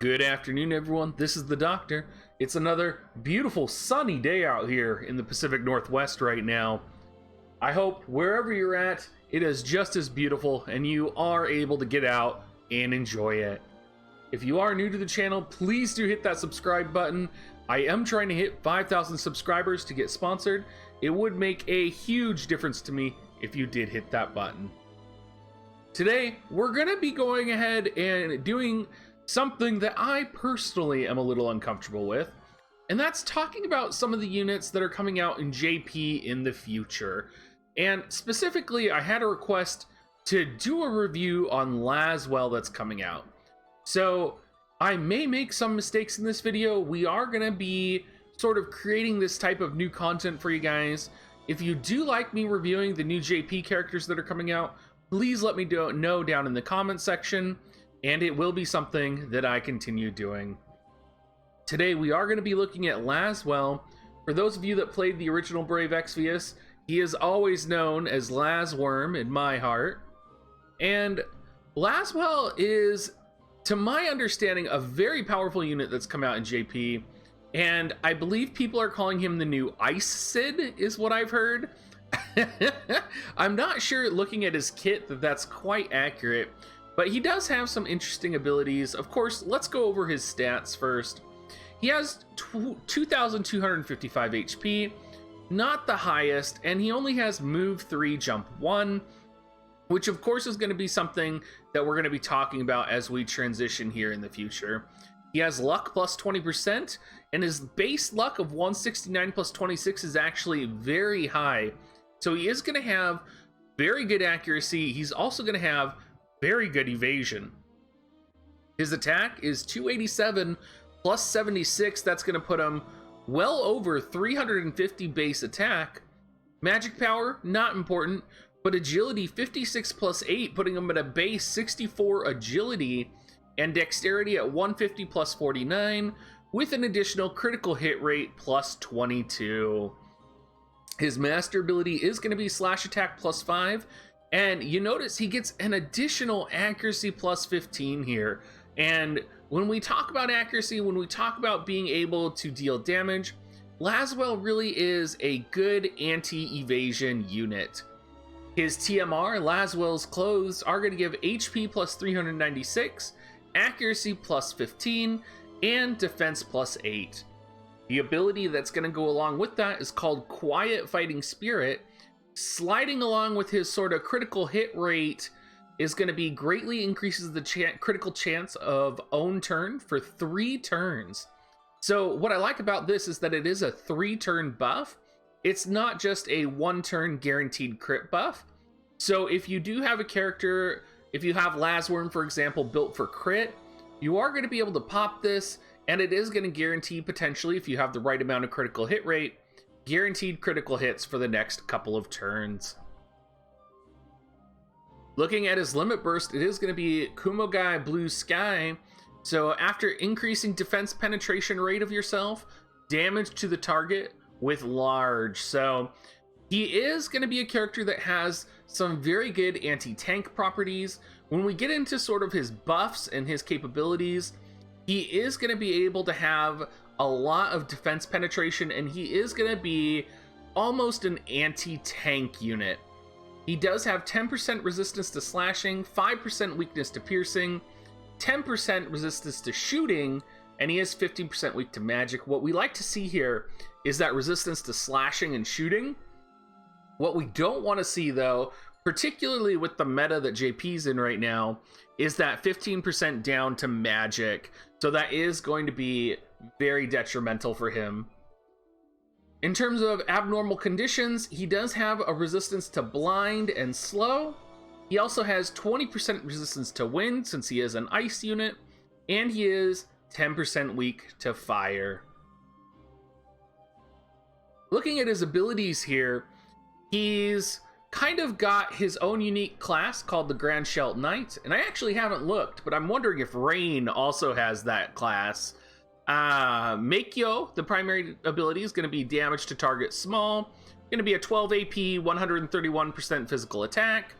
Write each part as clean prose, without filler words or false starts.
Good afternoon, everyone. This is the Doctor. It's another beautiful sunny day out here in the Pacific Northwest right now. I hope wherever you're at, it is just as beautiful and you are able to get out and enjoy it. If you are new to the channel, please do hit that subscribe button. I am trying to hit 5,000 subscribers to get sponsored. It would make a huge difference to me if you did hit that button. Today, we're going to be going ahead and doing something that I personally am a little uncomfortable with, and that's talking about some of the units that are coming out in JP in the future. And specifically, I had a request to do a review on Lasswell that's coming out. So I may make some mistakes in this video. We are going to be sort of creating this type of new content for you guys. If you do like me reviewing the new JP characters that are coming out, please let me know down in the comment section, and it will be something that I continue doing. Today we are going to be looking at Lasswell. For those of you that played the original Brave Exvius, he is always known as Lassworm in my heart. And Lasswell is, to my understanding, a very powerful unit that's come out in JP. And I believe people are calling him the new Ice Sid, is what I've heard. I'm not sure, looking at his kit, that that's quite accurate. But he does have some interesting abilities. Of course, let's go over his stats first. He has 2,255 HP, not the highest, and he only has move 3, jump 1, which of course is going to be something that we're going to be talking about as we transition here in the future. He has luck plus 20%, and his base luck of 169 plus 26 is actually very high. So he is going to have very good accuracy. He's also going to have very good evasion. His attack is 287 plus 76. That's going to put him well over 350 base attack. Magic power, not important, but agility 56 plus 8, putting him at a base 64 agility, and dexterity at 150 plus 49, with an additional critical hit rate plus 22. His master ability is going to be slash attack plus 5. And you notice he gets an additional accuracy plus 15 here. And when we talk about accuracy, when we talk about being able to deal damage, Lasswell really is a good anti-evasion unit. His TMR, Lasswell's clothes, are going to give HP plus 396, accuracy plus 15, and defense plus 8. The ability that's going to go along with that is called Quiet Fighting Spirit. Sliding along with his sort of critical hit rate is going to be greatly increases the critical chance of own turn for 3 turns. So what I like about this is that it is a 3-turn buff. It's not just a 1-turn guaranteed crit buff. So if you do have a character, if you have Lassworm, for example, built for crit, you are going to be able to pop this, and it is going to guarantee, potentially, if you have the right amount of critical hit rate, guaranteed critical hits for the next couple of turns. Looking at his limit burst, it is going to be Kumogai Blue Sky. So after increasing defense penetration rate of yourself, damage to the target with large. So he is going to be a character that has some very good anti-tank properties. When we get into sort of his buffs and his capabilities, he is going to be able to have a lot of defense penetration, and he is going to be almost an anti-tank unit. He does have 10% resistance to slashing, 5% weakness to piercing, 10% resistance to shooting, and he is 15% weak to magic. What we like to see here is that resistance to slashing and shooting. What we don't want to see, though, particularly with the meta that JP's in right now, is that 15% down to magic. So that is going to be very detrimental for him. In terms of abnormal conditions, he does have a resistance to blind and slow. He also has 20% resistance to wind, since he is an ice unit, and he is 10% weak to fire. Looking at his abilities here, he's kind of got his own unique class called the Grand Shelt Knight, and I actually haven't looked, but I'm wondering if Rain also has that class. Meikyo, the primary ability, is going to be damage to target small, going to be a 12 AP, 131% physical attack.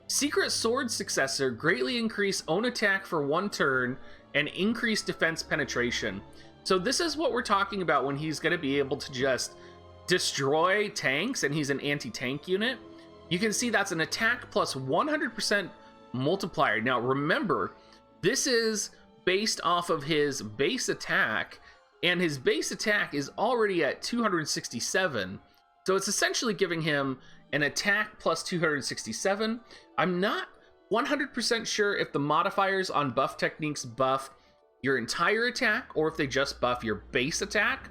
Secret Sword Successor, greatly increase own attack for 1 turn and increased defense penetration. So this is what we're talking about when he's going to be able to just destroy tanks, and he's an anti-tank unit. You can see that's an attack plus 100% multiplier. Now remember, this is based off of his base attack, and his base attack is already at 267. So it's essentially giving him an attack plus 267. I'm not 100% sure if the modifiers on buff techniques buff your entire attack or if they just buff your base attack.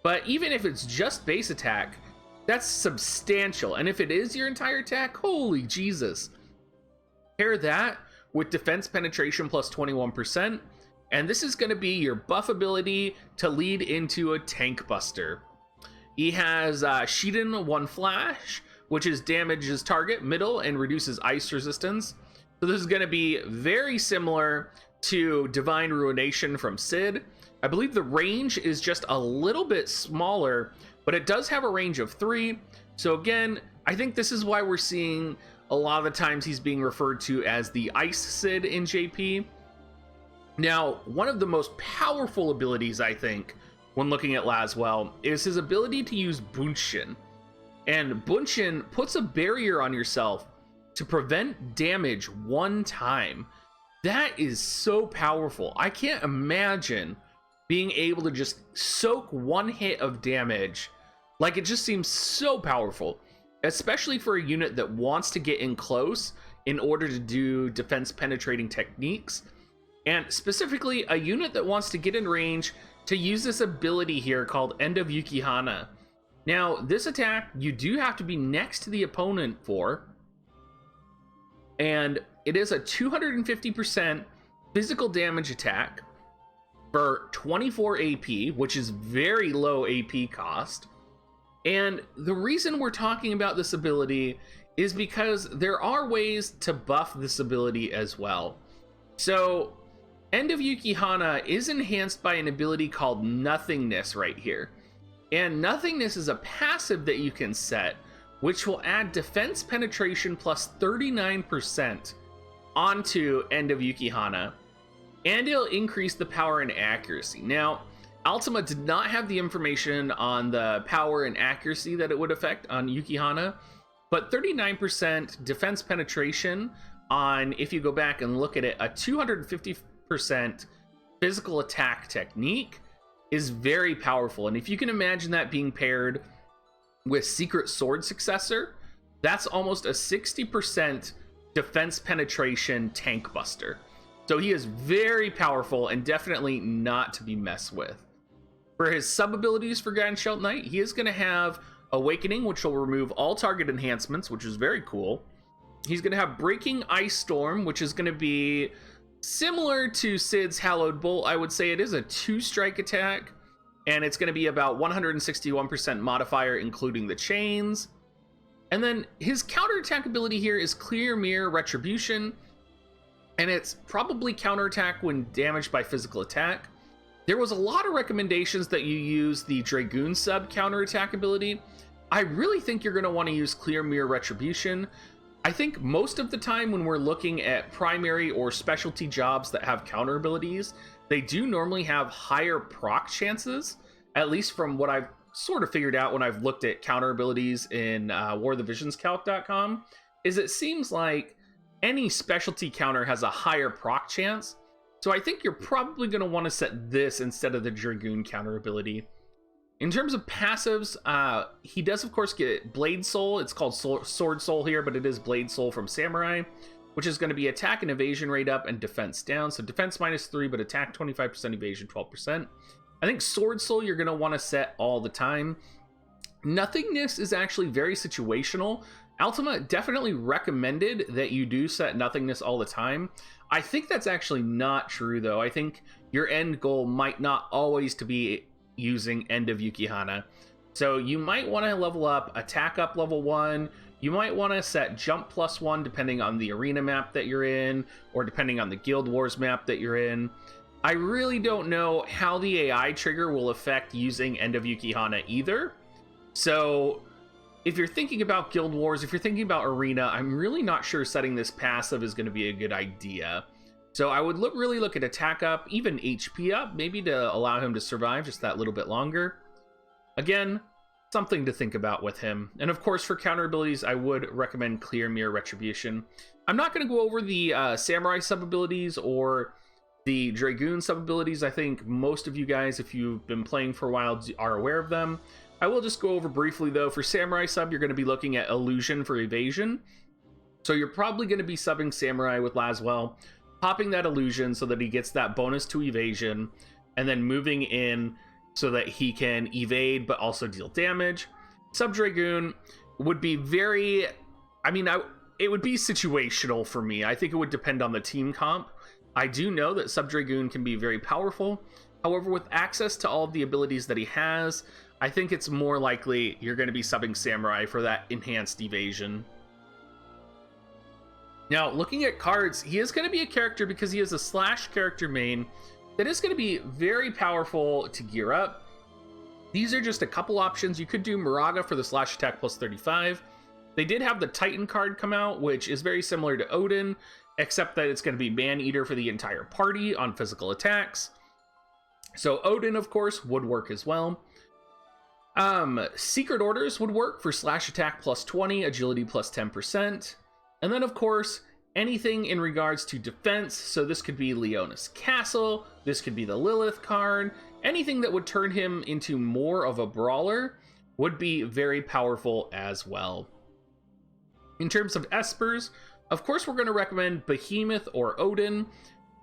But even if it's just base attack, that's substantial. And if it is your entire attack, holy Jesus. Pair that with defense penetration plus 21%, and this is going to be your buff ability to lead into a tank buster. He has Shiden 1 Flash, which is damages target middle and reduces ice resistance. So this is going to be very similar to Divine Ruination from Sid. I believe the range is just a little bit smaller, but it does have a range of 3. So again, I think this is why we're seeing a lot of the times he's being referred to as the Ice Sid in JP. Now, one of the most powerful abilities, I think, when looking at Lasswell, is his ability to use Bunshin. And Bunshin puts a barrier on yourself to prevent damage 1 time. That is so powerful. I can't imagine being able to just soak 1 hit of damage. Like, it just seems so powerful, especially for a unit that wants to get in close in order to do defense penetrating techniques, and specifically a unit that wants to get in range to use this ability here called End of Yukihana. Now, this attack you do have to be next to the opponent for, and it is a 250% physical damage attack for 24 AP, which is very low AP cost. And the reason we're talking about this ability is because there are ways to buff this ability as well. So End of Yukihana is enhanced by an ability called Nothingness right here. And Nothingness is a passive that you can set, which will add defense penetration plus 39% onto End of Yukihana. And it'll increase the power and accuracy. Now, Ultima did not have the information on the power and accuracy that it would affect on Yukihana, but 39% defense penetration on, if you go back and look at it, a 250% physical attack technique is very powerful. And if you can imagine that being paired with Secret Sword Successor, that's almost a 60% defense penetration tank buster. So he is very powerful and definitely not to be messed with. For his sub abilities for Ganshelt Knight, he is going to have Awakening, which will remove all target enhancements, which is very cool. He's going to have Breaking Ice Storm, which is going to be similar to Sid's Hallowed Bolt. I would say it is a 2-strike attack, and it's going to be about 161% modifier, including the chains. And then his counterattack ability here is Clear Mirror Retribution, and it's probably counterattack when damaged by physical attack. There was a lot of recommendations that you use the Dragoon sub counterattack ability. I really think you're going to want to use Clear Mirror Retribution. I think most of the time when we're looking at primary or specialty jobs that have counter abilities, they do normally have higher proc chances, at least from what I've sort of figured out when I've looked at counter abilities in warthevisionscalc.com, is it seems like any specialty counter has a higher proc chance. So I think you're probably going to want to set this instead of the Dragoon counter ability. In terms of passives, he does of course get Blade Soul. It's called Sword Soul here, but it is Blade Soul from Samurai, which is going to be attack and evasion rate up and defense down. So defense -3, but attack 25%, evasion 12%. I think Sword Soul you're going to want to set all the time. Nothingness is actually very situational. Ultima definitely recommended that you do set Nothingness all the time. I think that's actually not true, though. I think your end goal might not always to be using End of Yukihana. So you might want to level up Attack up level 1. You might want to set Jump +1 depending on the arena map that you're in, or depending on the Guild Wars map that you're in. I really don't know how the AI trigger will affect using End of Yukihana either. So if you're thinking about Guild Wars, if you're thinking about Arena, I'm really not sure setting this passive is going to be a good idea. So I would really look at attack up, even HP up, maybe to allow him to survive just that little bit longer. Again, something to think about with him. And of course, for counter abilities, I would recommend Clear Mirror Retribution. I'm not going to go over the Samurai sub-abilities or the Dragoon sub-abilities. I think most of you guys, if you've been playing for a while, are aware of them. I will just go over briefly, though. For Samurai sub, you're going to be looking at Illusion for Evasion. So you're probably going to be subbing Samurai with Lasswell, popping that Illusion so that he gets that bonus to Evasion, and then moving in so that he can evade but also deal damage. Sub Dragoon would be very... it would be situational for me. I think it would depend on the team comp. I do know that Sub Dragoon can be very powerful. However, with access to all of the abilities that he has, I think it's more likely you're going to be subbing Samurai for that enhanced evasion. Now, looking at cards, he is going to be a character because he has a slash character main that is going to be very powerful to gear up. These are just a couple options. You could do Moraga for the slash attack plus 35. They did have the Titan card come out, which is very similar to Odin, except that it's going to be Man-Eater for the entire party on physical attacks. So Odin, of course, would work as well. Secret Orders would work for slash attack plus 20, agility plus 10%. And then, of course, anything in regards to defense. So this could be Leona's Castle. This could be the Lilith card. Anything that would turn him into more of a brawler would be very powerful as well. In terms of Espers, of course, we're going to recommend Behemoth or Odin.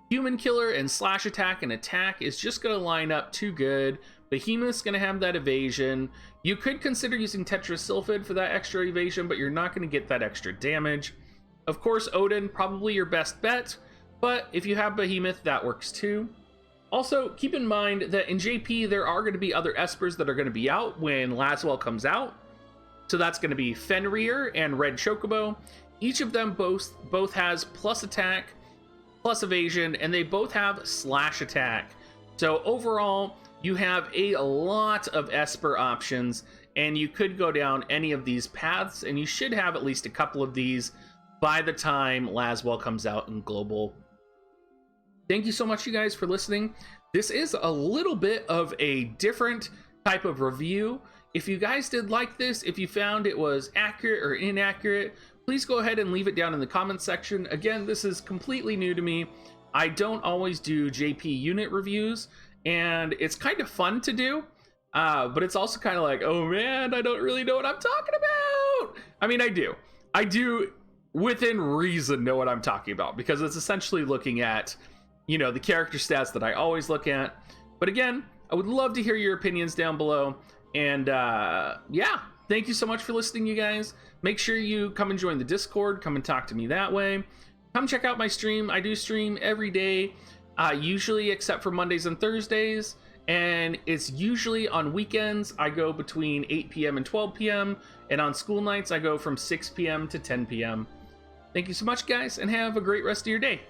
Human Killer and slash attack and attack is just going to line up too good. Behemoth's going to have that evasion. You could consider using Tetrasilphid for that extra evasion, but you're not going to get that extra damage. Of course, Odin, probably your best bet, but if you have Behemoth, that works too. Also, keep in mind that in JP, there are going to be other Espers that are going to be out when Lasswell comes out. So that's going to be Fenrir and Red Chocobo. Each of them both has plus attack, plus evasion, and they both have slash attack. So overall, you have a lot of Esper options, and you could go down any of these paths, and you should have at least a couple of these by the time Lasswell comes out in Global. Thank you so much, you guys, for listening. This is a little bit of a different type of review. If you guys did like this, if you found it was accurate or inaccurate, please go ahead and leave it down in the comments section. Again, this is completely new to me. I don't always do JP unit reviews, and it's kind of fun to do, but it's also kind of like, oh man, I don't really know what I'm talking about. I mean, I do within reason know what I'm talking about, because it's essentially looking at, you know, the character stats that I always look at. But again, I would love to hear your opinions down below. And yeah, thank you so much for listening, you guys. Make sure you come and join the Discord. Come and talk to me that way. Come check out my stream. I do stream every day, usually except for Mondays and Thursdays. And it's usually on weekends. I go between 8 p.m. and 12 p.m. And on school nights, I go from 6 p.m. to 10 p.m. Thank you so much, guys, and have a great rest of your day.